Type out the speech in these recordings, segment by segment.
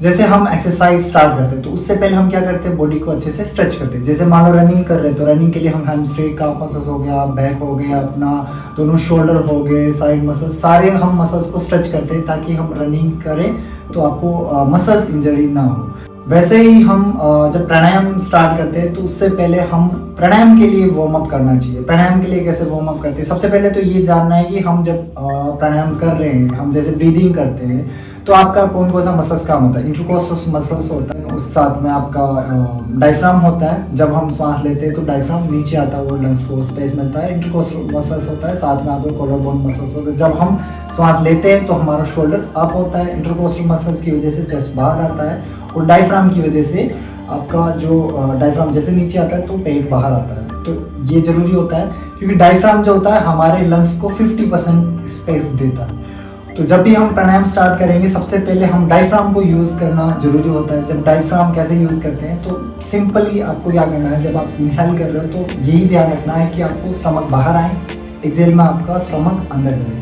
जैसे हम exercise start करते हैं तो उससे पहले हम क्या करते हैं, बॉडी को अच्छे से स्ट्रेच करते हैं। जैसे मान लो रनिंग कर रहे हैं तो रनिंग के लिए हम हैमस्ट्रिंग का मसल्स हो गया, बैक हो गया, अपना दोनों शोल्डर हो गए, साइड मसल्स, सारे हम मसल्स को स्ट्रेच करते हैं ताकि हम रनिंग करें तो आपको मसल्स इंजरी ना हो। वैसे ही हम जब प्राणायाम स्टार्ट करते हैं तो उससे पहले हम प्राणायाम के लिए वार्म अप करना चाहिए। प्राणायाम के लिए कैसे वार्म अप करते हैं, सबसे पहले तो ये जानना है कि हम जब प्राणायाम कर रहे हैं, हम जैसे ब्रीदिंग करते हैं तो आपका कौन कौन सा मसल्स काम होता है। इंटरकोस्टल मसल्स होता है, उस साथ में आपका डायफ्राम होता है। जब हम सांस लेते हैं तो डायफ्राम नीचे आता है, वो लंग्स को स्पेस मिलता है। इंटरकोस्टल मसल्स होता है, साथ में आपका कॉलर बोन मसल्स होता है। जब हम सांस लेते हैं तो हमारा शोल्डर अप होता है, इंटरकोस्टल मसल्स की वजह से चेस्ट बाहर आता है, और डायफ्राम की वजह से आपका जो डायफ्राम जैसे नीचे आता है तो पेट बाहर आता है। तो ये जरूरी होता है क्योंकि डायफ्राम जो होता है हमारे लंग्स को 50% स्पेस देता है। तो जब भी हम प्राणायाम स्टार्ट करेंगे सबसे पहले हम डायफ्राम को यूज करना जरूरी होता है। जब डायफ्राम कैसे यूज करते हैं तो सिंपली आपको क्या करना है, जब आप इनहेल कर रहे हो तो यही ध्यान रखना है कि आपको स्टमक बाहर आए, एक्सेल में आपका स्टमक अंदर जाए।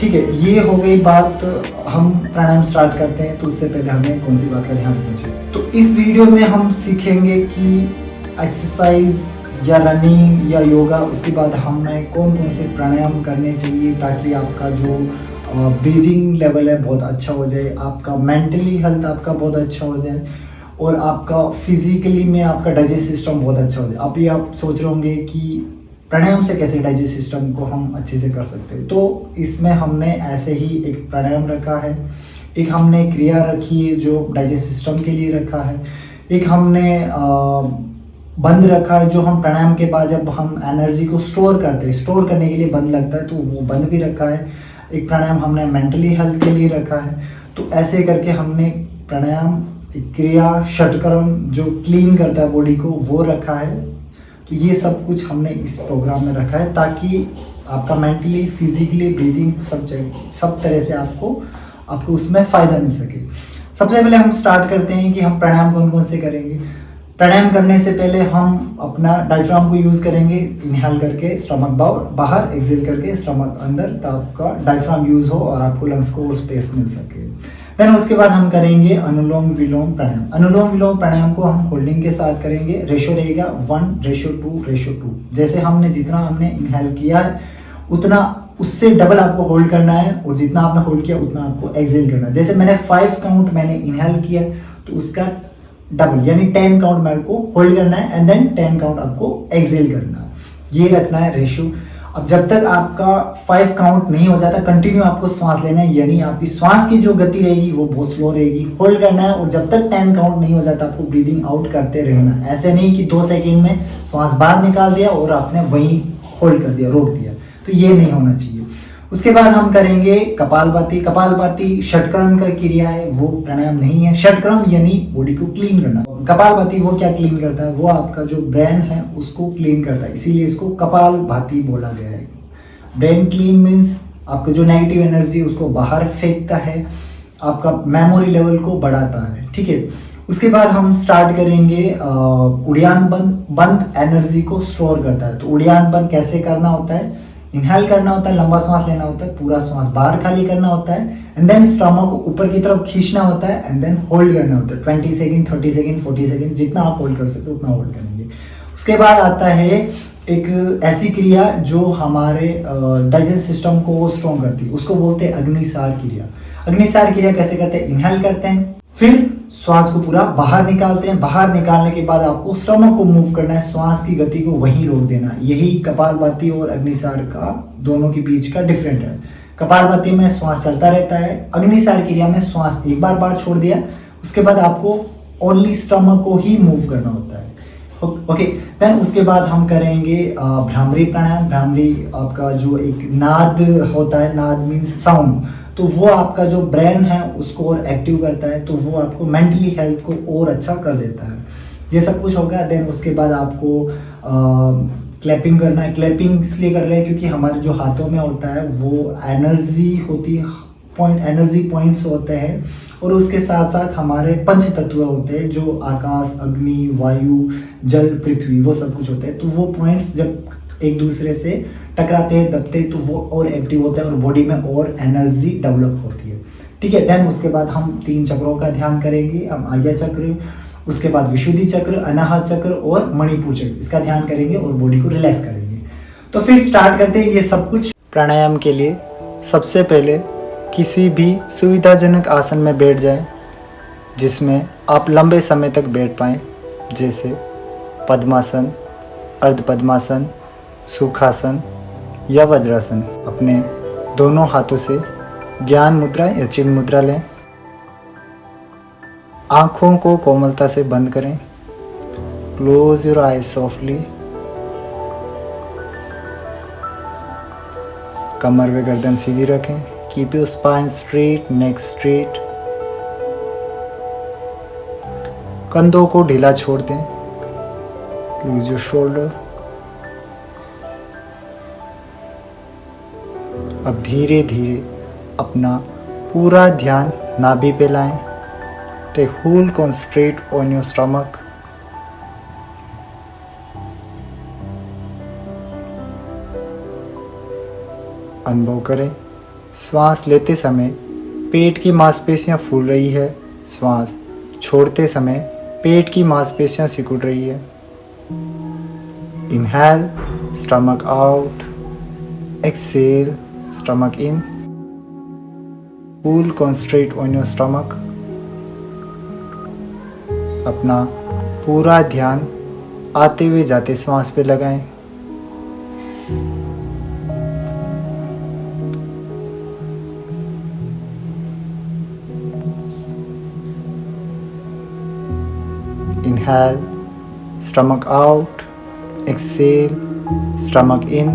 ठीक है, ये हो गई बात। हम प्राणायाम स्टार्ट करते हैं तो उससे पहले हमें कौन सी बात का ध्यान रखना चाहिए। तो इस वीडियो में हम सीखेंगे कि एक्सरसाइज या रनिंग या योगा, उसके बाद हमें कौन कौन से प्राणायाम करने चाहिए ताकि आपका जो ब्रीदिंग लेवल है बहुत अच्छा हो जाए, आपका मेंटली हेल्थ आपका बहुत अच्छा हो जाए, और आपका फिजिकली में आपका डाइजेस्ट सिस्टम बहुत अच्छा हो जाए। अभी आप सोच रहे होंगे कि प्राणायाम से कैसे डाइजेस्ट सिस्टम को हम अच्छे से कर सकते हैं। तो इसमें हमने ऐसे ही एक प्राणायाम रखा है, एक हमने क्रिया रखी है जो डाइजेस्ट सिस्टम के लिए रखा है, एक हमने बंद रखा है जो हम प्राणायाम के बाद जब हम एनर्जी को स्टोर करते हैं, स्टोर करने के लिए बंद लगता है तो वो बंद भी रखा है। एक प्राणायाम हमने मेंटली हेल्थ के लिए रखा है। तो ऐसे करके हमने प्राणायाम, एक क्रिया, षटकर्म जो क्लीन करता है बॉडी को, वो रखा है। तो ये सब कुछ हमने इस प्रोग्राम में रखा है ताकि आपका मेंटली, फिजिकली, ब्रीदिंग सब तरह से आपको उसमें फ़ायदा मिल सके। सबसे पहले हम स्टार्ट करते हैं कि हम प्राणायाम कौन कौन से करेंगे। प्राणायाम करने से पहले हम अपना डायफ्राम को यूज़ करेंगे, इनहेल करके स्टमक बाहर, एक्सेल करके स्टमक अंदर, तो आपका डायफ्राम यूज़ हो और आपको लंग्स को और स्पेस मिल सके। देन उसके बाद हम करेंगे अनुलोम विलोम प्राणायाम। अनुलोम विलोम प्राणायाम को हम होल्डिंग के साथ करेंगे। रेशो रहेगा 1:2:2। जैसे जितना हमने इनहेल किया है उतना उससे डबल आपको होल्ड करना है, और जितना आपने होल्ड किया उतना आपको एक्सेल करना है। जैसे मैंने 5 काउंट मैंने इनहेल किया तो उसका डबल यानी 10 काउंट मेरे को होल्ड करना है, एंड देन 10 काउंट आपको एक्सेल करना है। ये रखना है रेशियो। अब जब तक आपका 5 काउंट नहीं हो जाता कंटिन्यू आपको श्वास लेना है, यानी आपकी श्वास की जो गति रहेगी वो बहुत स्लो रहेगी, होल्ड करना है, और जब तक 10 काउंट नहीं हो जाता आपको ब्रीदिंग आउट करते रहना। ऐसे नहीं कि 2 सेकंड में श्वास बाहर निकाल दिया और आपने वहीं होल्ड कर दिया, रोक दिया, तो ये नहीं होना चाहिए। उसके बाद हम करेंगे कपालभाति। कपालभाति षटकर्म का क्रिया है, वो प्राणायाम नहीं है। षटकर्म यानी बॉडी को क्लीन करना। कपालभाति वो क्या क्लीन करता है, वो आपका जो ब्रेन है उसको क्लीन करता है, इसीलिए इसको कपालभाति बोला गया है। ब्रेन क्लीन मीन्स आपका जो नेगेटिव एनर्जी है उसको बाहर फेंकता है, आपका मेमोरी लेवल को बढ़ाता है। ठीक है, उसके बाद हम स्टार्ट करेंगे उड़ियान बंद एनर्जी को स्टोर करता है। तो उड़ियान बंद कैसे करना होता है, इनहेल करना होता है, लंबा सांस लेना होता है, पूरा सांस बाहर खाली करना होता है, एंड देन स्टमक को ऊपर की तरफ खींचना होता है, एंड देन होल्ड करना होता है 20 सेकंड, 30 सेकंड, 40 सेकंड, जितना आप होल्ड कर सकते हो उतना होल्ड करेंगे। उसके बाद आता है एक ऐसी क्रिया जो हमारे डाइजेस्ट सिस्टम को स्ट्रॉन्ग करती है, उसको बोलते हैं अग्निसार क्रिया। अग्निसार क्रिया कैसे करते हैं, इनहेल करते हैं, फिर श्वास को पूरा बाहर निकालते हैं। बाहर निकालने के बाद आपको स्टमक को मूव करना है, श्वास की गति को वहीं रोक देना। यही कपालभाति और अग्निसार का दोनों के बीच का डिफरेंट है। कपालभाति में श्वास चलता रहता है, अग्निसार क्रिया में श्वास एक बार छोड़ दिया, उसके बाद आपको ओनली स्टमक को ही मूव करना होता है। ओके, देन उसके बाद हम करेंगे भ्रामरी प्राणायाम। भ्रामरी आपका जो एक नाद होता है, नाद मीन्स साउंड, तो वो आपका जो ब्रेन है उसको और एक्टिव करता है, तो वो आपको मेंटली हेल्थ को और अच्छा कर देता है। ये सब कुछ होगा। देन उसके बाद आपको क्लैपिंग करना है। क्लैपिंग इसलिए कर रहे हैं क्योंकि हमारे जो हाथों में होता है वो एनर्जी होती है, एनर्जी पॉइंट्स होते हैं, और उसके साथ साथ हमारे पंच तत्व होते हैं जो आकाश, अग्नि, वायु, जल, पृथ्वी, वो सब कुछ होते हैं। तो वो पॉइंट्स जब एक दूसरे से टकराते हैं, दबते हैं, तो वो और एक्टिव होता है और बॉडी में और एनर्जी डेवलप होती है। ठीक है। देन उसके बाद हम 3 चक्रों का ध्यान करेंगे। हम आज्ञा चक्र, उसके बाद विशुद्धि चक्र, अनाहत चक्र और मणिपुर चक्र, इसका ध्यान करेंगे और बॉडी को रिलैक्स करेंगे। तो फिर स्टार्ट करते हैं ये सब कुछ। प्राणायाम के लिए सबसे पहले किसी भी सुविधाजनक आसन में बैठ जाएं, जिसमें आप लंबे समय तक बैठ पाएँ, जैसे पद्मासन, अर्ध पद्मासन, सुखासन या वज्रासन। अपने दोनों हाथों से ज्ञान मुद्रा या चिन्ह मुद्रा लें। आँखों को कोमलता से बंद करें। Close your eyes softly. कमर व गर्दन सीधी रखें। Keep your spine straight, neck straight. कंधों को ढीला छोड़ दें। Loose your shoulder. अब धीरे धीरे अपना पूरा ध्यान नाभि पे लाएं। Take whole concentrate on your stomach. अनुभव करें, श्वास लेते समय पेट की मांसपेशियां फूल रही है, श्वास छोड़ते समय पेट की मांसपेशियां सिकुड़ रही है। Inhale, stomach out. Exhale, stomach in. Full concentrate on your stomach. अपना पूरा ध्यान आते हुए जाते श्वास पे लगाएं। Inhale, stomach out. Exhale, stomach in.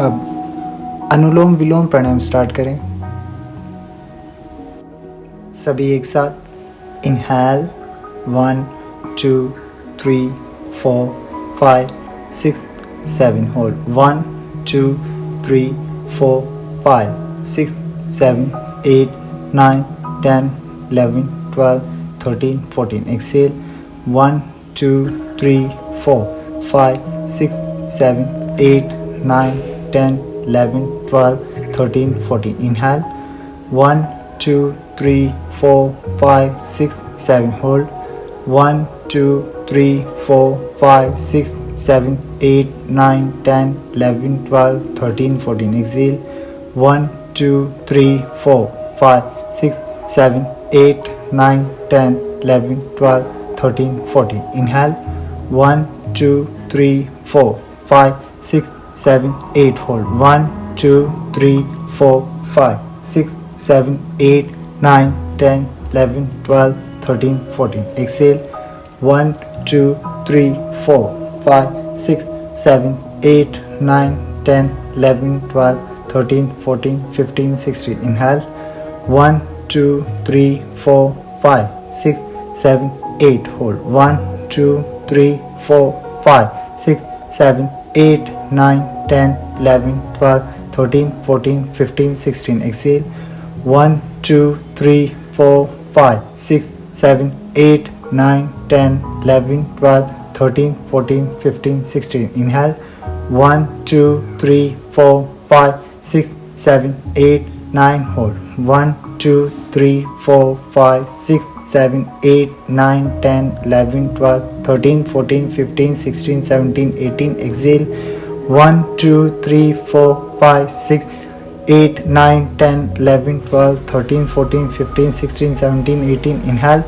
अब अनुलोम विलोम प्राणायाम स्टार्ट करें। सभी एक साथ। Inhale 1 2 3 4 5 6 7 hold 1 2 3 4 5 6 7 8 9 10 11 12 13 14 Excel 1 2 3 4 5 6 7 8 9 10 11 12 13 14 inhale 1 2 3 4 5 6 7 hold 1 2 3 4 5 6 7 8 9 10 11 12 13 14 exhale 1 2 3 4 5 6 7 8 9 10 11 12 13 14 inhale 1 2 3 4 5 6 7 8 hold 1 2 3 4 5 6 7 8 9 10 11 12 13 14 exhale 1 2 3 4 5 6 7 8 9 10 11 12 13 14 15 16 inhale 1 2 3 4 5 6 7 8 hold 1 2 3 4 5 6 7 8 9 10 11 12 13 14 15 16 exhale 1 2 3 4 5 6 7 8 9 10 11 12 13 14 15 16 inhale 1 2 3 4 5 6 7 8 9 hold 1 2 3 4 5 6 7 8 9 10 11 12 13 14 15 16 17 18 exhale 1 2 3 4 5 6 8 9 10 11 12 13 14 15 16 17 18 inhale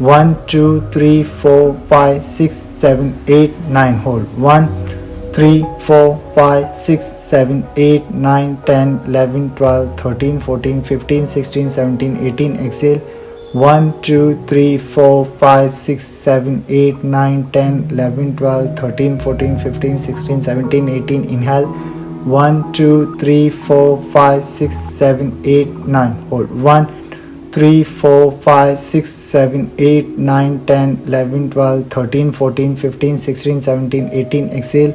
1 2 3 4 5 6 7 8 9 hold 1 3 4 5 6 7 8 9 10 11 12 13 14 15 16 17 18 exhale 1 2 3 4 5 6 7 8 9 10 11 12 13 14 15 16 17 18 inhale 1 2 3 4 5 6 7 8 9 hold 1 3 4 5 6 7 8 9 10 11 12 13 14 15 16 17 18 exhale